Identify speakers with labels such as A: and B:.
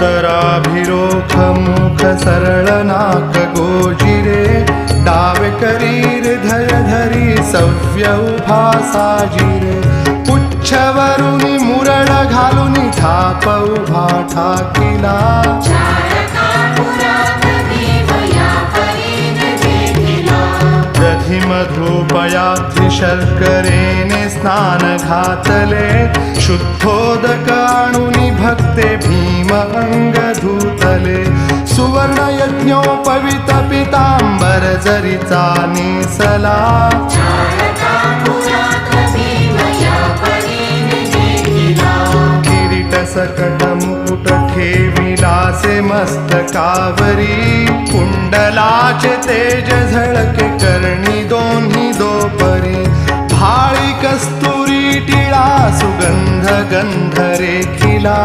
A: उत्तराभिरोख मुख सरळ नाक गोजिरे डावे करीर धर धरी सव्य उभा साजिरे पुच्छवरुनी मुरळ घालुनी थाप उभा ठाकिला दधी मधुपयात्रि शर्करेने स्नान घातले शुद्धोदक आणुनी भक्ते भीम अंग धुतले सुवर्ण यज्ञोपवित पितांबर जरीचा नेसला किरीट सकट मुकुट ठेविलासे मस्तकावरी कुंडलाचे तेज झळके करणी दोन्ही दोपरी भाळी कस्तुरी टिळा सुगंध गंध रेखिला